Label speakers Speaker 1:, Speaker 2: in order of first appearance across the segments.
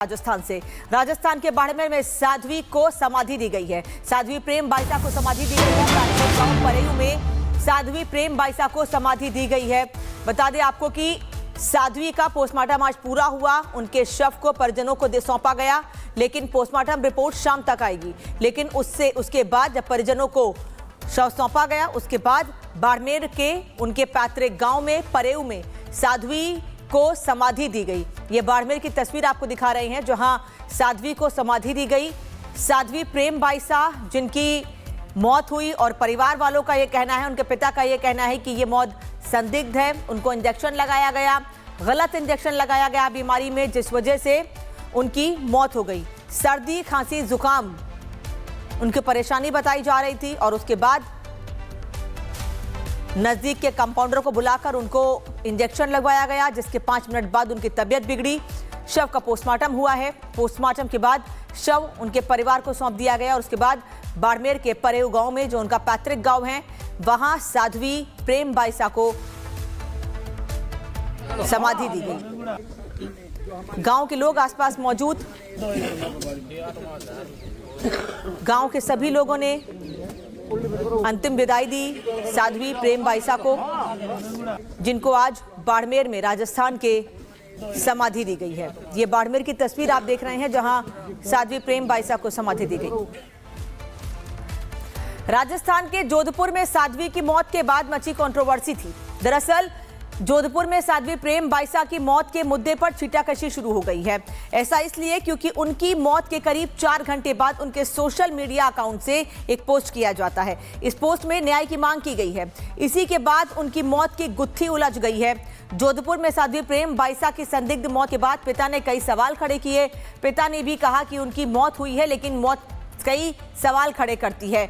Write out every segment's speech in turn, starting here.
Speaker 1: राजस्थान के बाड़मेर में साध्वी को समाधि दी गई है। साध्वी प्रेम बाईसा को समाधि दी गई है। गांव परेऊ में साध्वी प्रेम बाईसा को समाधि दी गई है। बता दें आपको कि साध्वी का पोस्टमार्टम आज पूरा हुआ। उनके शव को परिजनों को सौंपा गया, लेकिन पोस्टमार्टम रिपोर्ट शाम तक आएगी। लेकिन उसके बाद जब परिजनों को शव सौंपा गया, उसके बाद बाड़मेर के उनके पैतृक गांव में परेऊ में साध्वी को समाधि दी गई। ये बाड़मेर की तस्वीर आपको दिखा रहे हैं, जहां साध्वी को समाधि दी गई। साध्वी प्रेम बाईसा जिनकी मौत हुई और परिवार वालों का ये कहना है, उनके पिता का ये कहना है कि ये मौत संदिग्ध है। उनको इंजेक्शन लगाया गया, गलत इंजेक्शन लगाया गया बीमारी में, जिस वजह से उनकी मौत हो गई। सर्दी, खांसी, जुकाम उनकी परेशानी बताई जा रही थी और उसके बाद नजदीक के कंपाउंडर को बुलाकर उनको इंजेक्शन लगवाया गया, जिसके 5 मिनट बाद उनकी तबीयत बिगड़ी। शव का पोस्टमार्टम हुआ है। पोस्टमार्टम के बाद शव उनके परिवार को सौंप दिया गया और उसके बाद बाड़मेर के परेऊ गांव में, जो उनका पैतृक गांव है, वहां साध्वी प्रेम बाईसा को समाधि दी गई। गांव के लोग आसपास मौजूद, गांव के सभी लोगों ने अंतिम विदाई दी साध्वी प्रेम बाईसा को, जिनको आज बाड़मेर में राजस्थान के समाधि दी गई है। ये बाड़मेर की तस्वीर आप देख रहे हैं, जहां साध्वी प्रेम बाईसा को समाधि दी गई। राजस्थान के जोधपुर में साध्वी की मौत के बाद मची कंट्रोवर्सी थी। दरअसल जोधपुर में साध्वी प्रेम बाईसा की मौत के मुद्दे पर छींटाकशी शुरू हो गई है। ऐसा इसलिए क्योंकि उनकी मौत के करीब 4 घंटे बाद उनके सोशल मीडिया अकाउंट से एक पोस्ट किया जाता है। इस पोस्ट में न्याय की मांग की गई है। इसी के बाद उनकी मौत की गुत्थी उलझ गई है। जोधपुर में साध्वी प्रेम बाईसा की संदिग्ध मौत के बाद पिता ने कई सवाल खड़े किए। पिता ने भी कहा कि उनकी मौत हुई है, लेकिन मौत कई सवाल खड़े करती है।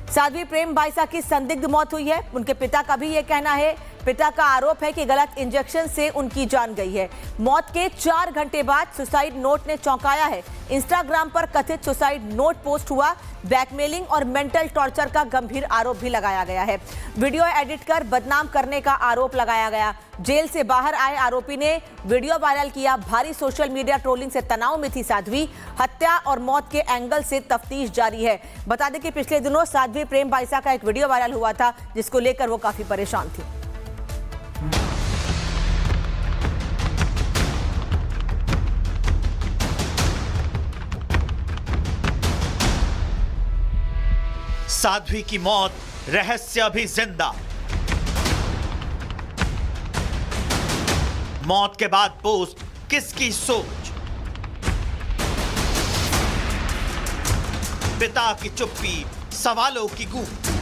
Speaker 1: साध्वी प्रेम बाईसा की संदिग्ध मौत हुई है। उनके पिता का भी यह कहना है। पिता का आरोप है कि गलत इंजेक्शन से उनकी जान गई है। मौत के 4 घंटे बाद सुसाइड नोट ने चौंकाया है। इंस्टाग्राम पर कथित सुसाइड नोट पोस्ट हुआ। ब्लैकमेलिंग और मेंटल टॉर्चर का गंभीर आरोप भी लगाया गया है। वीडियो एडिट कर बदनाम करने का आरोप लगाया गया। जेल से बाहर आए आरोपी ने वीडियो वायरल किया। भारी सोशल मीडिया ट्रोलिंग से तनाव में थी साध्वी। हत्या और मौत के एंगल से तफ्तीश जारी है। बता दें कि पिछले दिनों साध्वी प्रेम बाईसा का एक वीडियो वायरल हुआ था, जिसको लेकर वो काफी परेशान थी।
Speaker 2: साध्वी की मौत, रहस्य अभी जिंदा। मौत के बाद पोस्ट, किसकी सोच? पिता की चुप्पी, सवालों की गूंज।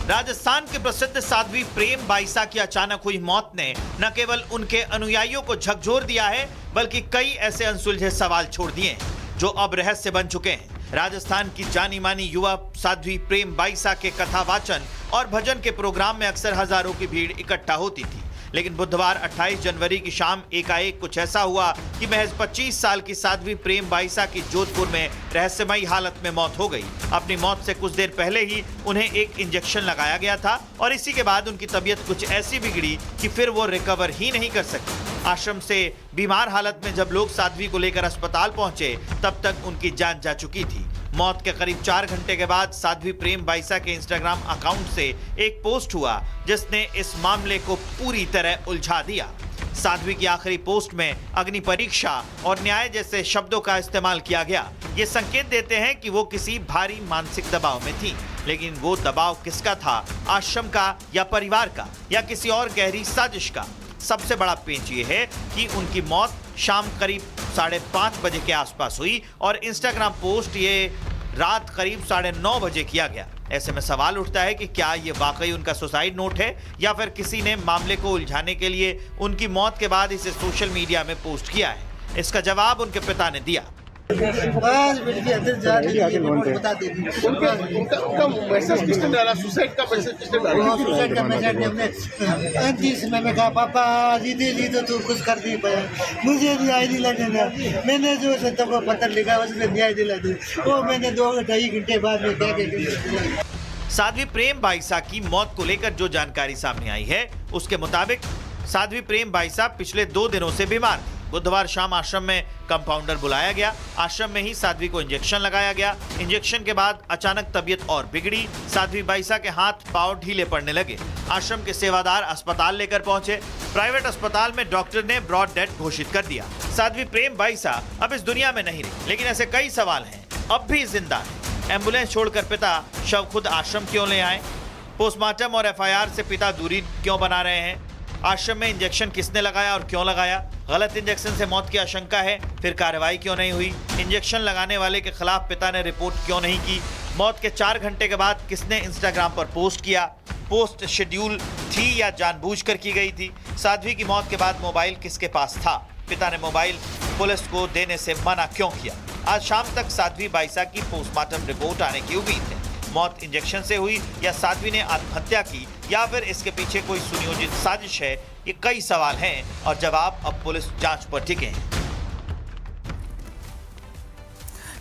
Speaker 2: राजस्थान के प्रसिद्ध साध्वी प्रेम बाईसा की अचानक हुई मौत ने न केवल उनके अनुयायियों को झकझोर दिया है, बल्कि कई ऐसे अनसुलझे सवाल छोड़ दिए हैं जो अब रहस्य बन चुके हैं। राजस्थान की जानी मानी युवा साध्वी प्रेम बाईसा के कथा वाचन और भजन के प्रोग्राम में अक्सर हजारों की भीड़ इकट्ठा होती थी, लेकिन बुधवार 28 जनवरी की शाम एकाएक कुछ ऐसा हुआ कि महज 25 साल की साध्वी प्रेम बाईसा की जोधपुर में रहस्यमयी हालत में मौत हो गई। अपनी मौत से कुछ देर पहले ही उन्हें एक इंजेक्शन लगाया गया था और इसी के बाद उनकी तबीयत कुछ ऐसी बिगड़ी कि फिर वो रिकवर ही नहीं कर सकी। आश्रम से बीमार हालत में जब लोग साध्वी को लेकर अस्पताल पहुंचे, तब तक उनकी जान जा चुकी थी। मौत के करीब 4 घंटे के बाद साध्वी प्रेम बाईसा के इंस्टाग्राम अकाउंट से एक पोस्ट हुआ, जिसने इस मामले को पूरी तरह उलझा दिया। साध्वी की आखिरी पोस्ट में अग्नि परीक्षा और न्याय जैसे शब्दों का इस्तेमाल किया गया। ये संकेत देते हैं कि वो किसी भारी मानसिक दबाव में थी, लेकिन वो दबाव किसका था? आश्रम का या परिवार का या किसी और गहरी साजिश का? सबसे बड़ा पेंच ये है कि उनकी मौत शाम करीब 5:30 बजे के आसपास हुई और इंस्टाग्राम पोस्ट ये रात करीब 9:30 बजे किया गया। ऐसे में सवाल उठता है कि क्या ये वाकई उनका सुसाइड नोट है या फिर किसी ने मामले को उलझाने के लिए उनकी मौत के बाद इसे सोशल मीडिया में पोस्ट किया है। इसका जवाब उनके पिता ने दिया।
Speaker 3: उनका मैसेज किसने डाला? सुसाइड का मैसेज किसने डाला?
Speaker 4: सुसाइड का मैसेज हमने 30 में कहा, पापा जीते जी तो तू कुछ कर नहीं पाया, मुझे न्याय दिला देना। मैंने जो सत्ता को पत्र लिखा उसने न्याय दिला दिया। वो मैंने 2-2.5 घंटे बाद में क्या
Speaker 2: साध्वी प्रेम बाईसा की मौत को लेकर जो जानकारी सामने आई है, उसके मुताबिक साध्वी प्रेम बाईसा पिछले 2 दिनों से बीमार थी। बुधवार शाम आश्रम में कंपाउंडर बुलाया गया। आश्रम में ही साध्वी को इंजेक्शन लगाया गया। इंजेक्शन के बाद अचानक तबीयत और बिगड़ी। साध्वी बाईसा के हाथ पांव ढीले पड़ने लगे। आश्रम के सेवादार अस्पताल लेकर पहुंचे। प्राइवेट अस्पताल में डॉक्टर ने ब्रॉड डेथ घोषित कर दिया। साध्वी प्रेम बाईसा अब इस दुनिया में नहीं रही, लेकिन ऐसे कई सवाल हैं, अब भी जिंदा है। एम्बुलेंस छोड़कर पिता शव खुद आश्रम क्यों ले आए? पोस्टमार्टम और एफआईआर से पिता दूरी क्यों बना रहे हैं? आश्रम में इंजेक्शन किसने लगाया और क्यों लगाया? गलत इंजेक्शन से मौत की आशंका है, फिर कार्रवाई क्यों नहीं हुई? इंजेक्शन लगाने वाले के खिलाफ पिता ने रिपोर्ट क्यों नहीं की? मौत के 4 घंटे के बाद किसने इंस्टाग्राम पर पोस्ट किया? पोस्ट शेड्यूल थी या जानबूझकर की गई थी? साध्वी की मौत के बाद मोबाइल किसके पास था? पिता ने मोबाइल पुलिस को देने से मना क्यों किया? आज शाम तक साध्वी बाईसा की पोस्टमार्टम रिपोर्ट आने की उम्मीद है। मौत इंजेक्शन से हुई या साध्वी ने आत्महत्या की या फिर इसके पीछे कोई सुनियोजित साजिश है? ये कई सवाल हैं और जवाब अब पुलिस जांच पर टिके हैं।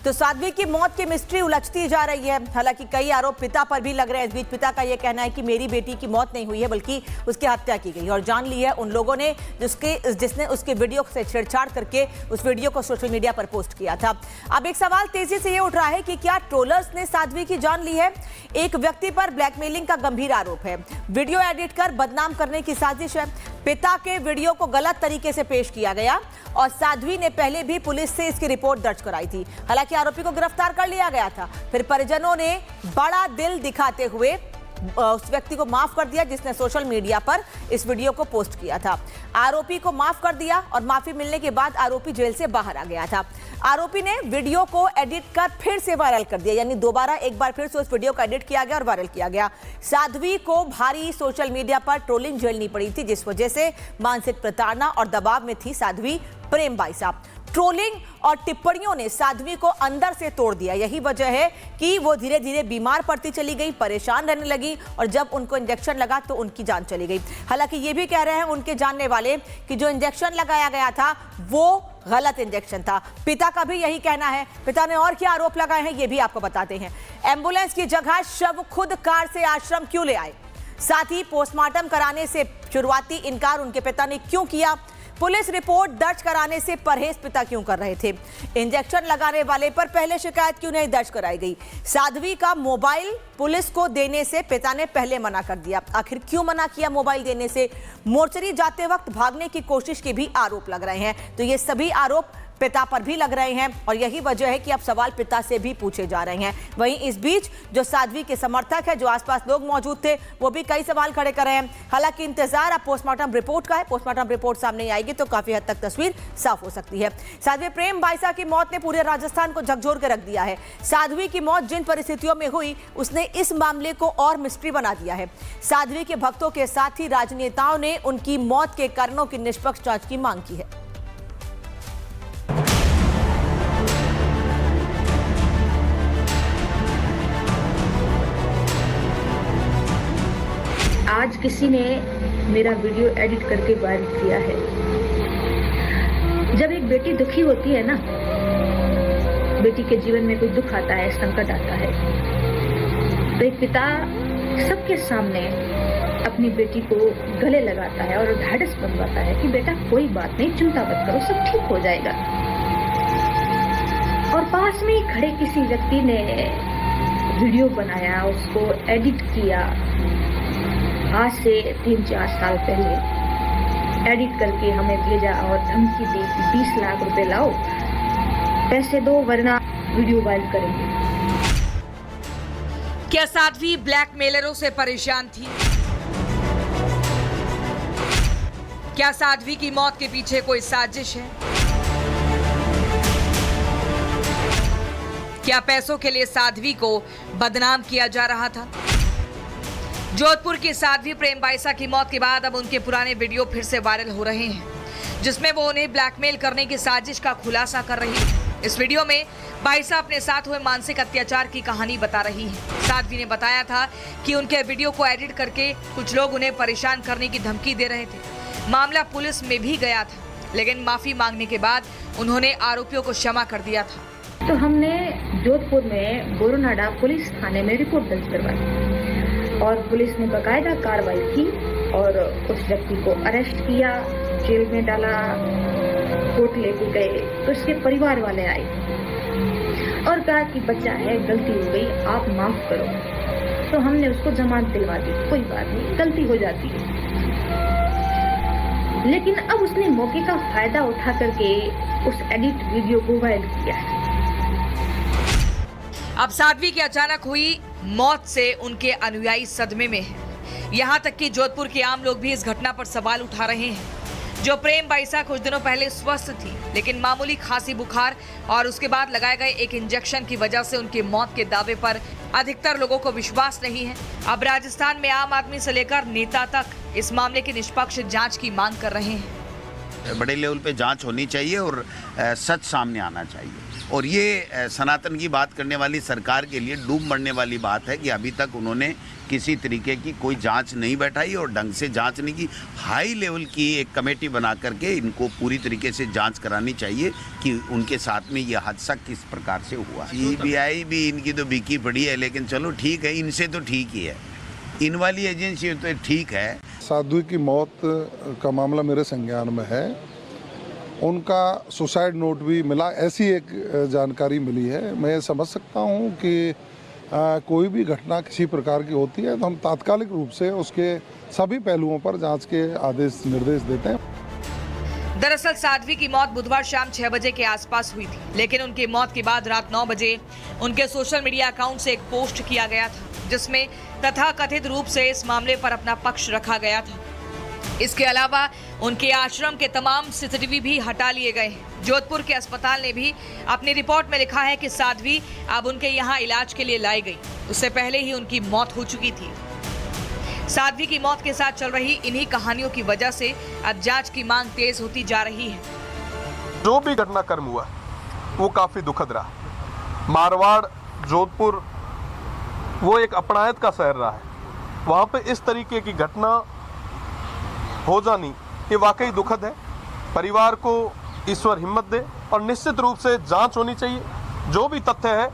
Speaker 1: तो साध्वी की मौत की मिस्ट्री उलझती जा रही है। हालांकि कई आरोप पिता पर भी लग रहे हैं। इस बीच पिता का यह कहना है कि मेरी बेटी की मौत नहीं हुई है, बल्कि उसकी हत्या की गई और जान ली है उन लोगों ने जिसने उसके वीडियो से छेड़छाड़ करके उस वीडियो को सोशल मीडिया पर पोस्ट किया था। अब एक सवाल तेजी से ये उठ रहा है कि क्या ट्रोलर्स ने साध्वी की जान ली है? एक व्यक्ति पर ब्लैकमेलिंग का गंभीर आरोप है। वीडियो एडिट कर बदनाम करने की साजिश है। पिता के वीडियो को गलत तरीके से पेश किया गया और साध्वी ने पहले भी पुलिस से इसकी रिपोर्ट दर्ज कराई थी। हालांकि आरोपी को गिरफ्तार कर लिया गया था। फिर परिजनों ने बड़ा दिल दिखाते हुए उस व्यक्ति को माफ कर दिया जिसने सोशल मीडिया पर इस वीडियो को पोस्ट किया था। आरोपी को माफ कर दिया और माफी मिलने के बाद आरोपी जेल से बाहर आ गया था। आरोपी ने वीडियो को एडिट कर फिर से वायरल कर दिया, यानी दोबारा एक बार फिर से उस वीडियो को एडिट किया गया और वायरल किया गया। साध्वी को भारी सोशल मीडिया पर ट्रोलिंग झेलनी पड़ी थी, जिस वजह से मानसिक प्रताड़ना और दबाव में थी साध्वी प्रेम बाईसा। ट्रोलिंग और टिप्पणियों ने साध्वी को अंदर से तोड़ दिया। यही वजह है कि वो धीरे धीरे बीमार पड़ती चली गई, परेशान रहने लगी और जब उनको इंजेक्शन लगा तो उनकी जान चली गई। हालांकि ये भी कह रहे हैं उनके जानने वाले कि जो इंजेक्शन लगाया गया था वो गलत इंजेक्शन था। पिता का भी यही कहना है। पिता ने और क्या आरोप लगाए हैं ये भी आपको बताते हैं। एम्बुलेंस की जगह शव खुद कार से आश्रम क्यों ले आए? साथ ही पोस्टमार्टम कराने से शुरुआती इनकार उनके पिता ने क्यों किया? पुलिस रिपोर्ट दर्ज कराने से परहेज पिता क्यों कर रहे थे? इंजेक्शन लगाने वाले पर पहले शिकायत क्यों नहीं दर्ज कराई गई? साध्वी का मोबाइल पुलिस को देने से पिता ने पहले मना कर दिया। आखिर क्यों मना किया मोबाइल देने से? मोर्चरी जाते वक्त भागने की कोशिश के भी आरोप लग रहे हैं। तो ये सभी आरोप पिता पर भी लग रहे हैं और यही वजह है कि अब सवाल पिता से भी पूछे जा रहे हैं। वहीं इस बीच जो साध्वी के समर्थक है, जो आसपास लोग मौजूद थे, वो भी कई सवाल खड़े कर रहे हैं। हालांकि इंतजार अब पोस्टमार्टम रिपोर्ट का है। पोस्टमार्टम रिपोर्ट सामने आएगी तो काफी हद तक तस्वीर साफ हो सकती है। साध्वी प्रेम बाईसा की मौत ने पूरे राजस्थान को झकझोर कर रख दिया है। साध्वी की मौत जिन परिस्थितियों में हुई उसने इस मामले को और मिस्ट्री बना दिया है। साध्वी के भक्तों के साथ ही राजनेताओं ने उनकी मौत के कारणों की निष्पक्ष जांच की मांग की है।
Speaker 5: आज किसी ने मेरा वीडियो एडिट करके वायरल किया है। जब एक बेटी दुखी होती है ना, बेटी के जीवन में कोई दुख आता है, संकट आता है, तो एक पिता सबके सामने अपनी बेटी को गले लगाता है और ढाढ़स बंधवाता है कि बेटा कोई बात नहीं, चिंता मत करो, सब ठीक हो जाएगा। और पास में ही खड़े किसी व्यक्ति ने वीडियो बनाया, उसको एडिट किया, आज से 3-4 साल पहले एडिट करके हमें भेजा और धमकी दी कि 20 लाख रुपए लाओ, पैसे दो वरना वीडियो वायरल करेंगे।
Speaker 6: क्या साध्वी ब्लैकमेलरों से परेशान थी? क्या साध्वी की मौत के पीछे कोई साजिश है? क्या पैसों के लिए साध्वी को बदनाम किया जा रहा था? जोधपुर की साध्वी प्रेम बाईसा की मौत के बाद अब उनके पुराने वीडियो फिर से वायरल हो रहे हैं, जिसमें वो उन्हें ब्लैकमेल करने की साजिश का खुलासा कर रही है। इस वीडियो में बाईसा अपने साथ हुए मानसिक अत्याचार की कहानी बता रही है। साध्वी ने बताया था कि उनके वीडियो को एडिट करके कुछ लोग उन्हें परेशान करने की धमकी दे रहे थे। मामला पुलिस में भी गया था, लेकिन माफी मांगने के बाद उन्होंने आरोपियों को क्षमा कर दिया था।
Speaker 5: तो हमने जोधपुर में गोरुनाडा पुलिस थाने में रिपोर्ट दर्ज करवाई और पुलिस ने बाकायदा कार्रवाई की और उस व्यक्ति को अरेस्ट किया, जेल में डाला, कोर्ट लेके गए तो इसके परिवार वाले आए और कहा कि बच्चा है, गलती हो गई, आप माफ करो। तो हमने उसको जमानत दिलवा दी, कोई बात नहीं, गलती हो जाती है। लेकिन अब उसने मौके का फायदा उठा करके उस एडिट वीडियो को वायरल किया है।
Speaker 6: अब साध्वी की अचानक हुई मौत से उनके अनुयायी सदमे में हैं। यहाँ तक कि जोधपुर के आम लोग भी इस घटना पर सवाल उठा रहे हैं। जो प्रेम बाइसा कुछ दिनों पहले स्वस्थ थी, लेकिन मामूली खांसी बुखार और उसके बाद लगाए गए एक इंजेक्शन की वजह से उनकी मौत के दावे पर अधिकतर लोगों को विश्वास नहीं है। अब राजस्थान में आम आदमी से लेकर नेता तक इस मामले की निष्पक्ष जांच की मांग कर रहे हैं।
Speaker 7: बड़े लेवल पे जांच होनी चाहिए और सच सामने आना चाहिए। और ये सनातन की बात करने वाली सरकार के लिए डूब मरने वाली बात है कि अभी तक उन्होंने किसी तरीके की कोई जांच नहीं बैठाई और ढंग से जांच नहीं की। हाई लेवल की एक कमेटी बना करके इनको पूरी तरीके से जांच करानी चाहिए कि उनके साथ में ये हादसा किस प्रकार से हुआ। सीबीआई भी इनकी तो बिकी पड़ी है, लेकिन चलो ठीक है, इनसे तो ठीक ही है, इन वाली एजेंसी तो ठीक है।
Speaker 8: साध्वी की मौत का मामला मेरे संज्ञान में है। उनका सुसाइड नोट भी मिला, ऐसी एक जानकारी मिली है। मैं समझ सकता हूं कि कोई भी घटना किसी प्रकार की होती है तो हम तात्कालिक रूप से उसके सभी पहलुओं पर जांच के आदेश निर्देश देते हैं।
Speaker 6: दरअसल साध्वी की मौत बुधवार शाम 6 बजे के आसपास हुई थी, लेकिन उनकी मौत के बाद रात 9 बजे उनके सोशल मीडिया अकाउंट से एक पोस्ट किया गया था, जिसमें तथाकथित रूप से इस मामले पर अपना पक्ष रखा गया था। इसके अलावा उनके आश्रम के तमाम सीसीटीवी भी हटा लिए गए हैं। जोधपुर के अस्पताल ने भी अपनी रिपोर्ट में लिखा है कि साध्वी अब उनके यहाँ इलाज के लिए लाई गई, उससे पहले ही उनकी मौत हो चुकी थी। साध्वी की मौत के साथ चल रही इन्हीं कहानियों की वजह से अब जांच की मांग तेज होती जा रही है।
Speaker 9: जो भी घटनाक्रम हुआ वो काफी दुखद रहा। मारवाड़, जोधपुर वो एक अपनायत का शहर रहा है, वहाँ पे इस तरीके की घटना हो जानी ये वाकई दुखद है। परिवार को ईश्वर हिम्मत दे और निश्चित रूप से जांच होनी चाहिए। जो भी तथ्य है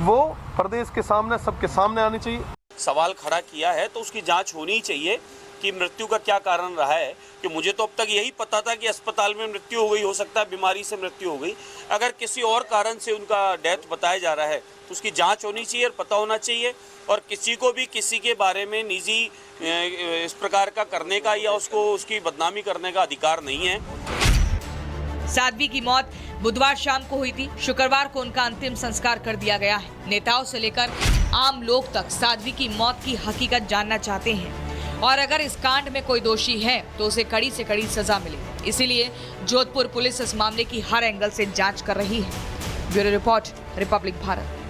Speaker 9: वो प्रदेश के सामने, सबके सामने आनी चाहिए।
Speaker 10: सवाल खड़ा किया है तो उसकी जांच होनी चाहिए कि मृत्यु का क्या कारण रहा है। कि मुझे तो अब तक यही पता था कि अस्पताल में मृत्यु हो गई, हो सकता है बीमारी से मृत्यु हो गई। अगर किसी और कारण से उनका डेथ बताया जा रहा है तो उसकी जांच होनी चाहिए और पता होना चाहिए। और किसी को भी किसी के बारे में निजी इस प्रकार का करने का या उसकी बदनामी करने का अधिकार नहीं है।
Speaker 6: साध्वी की मौत बुधवार शाम को हुई थी। शुक्रवार को उनका अंतिम संस्कार कर दिया गया है। नेताओं से लेकर आम लोग तक साध्वी की मौत की हकीकत जानना चाहते हैं और अगर इस कांड में कोई दोषी है तो उसे कड़ी से कड़ी सजा मिले। इसीलिए जोधपुर पुलिस इस मामले की हर एंगल से जांच कर रही है। Bureau report, Republic Bharat.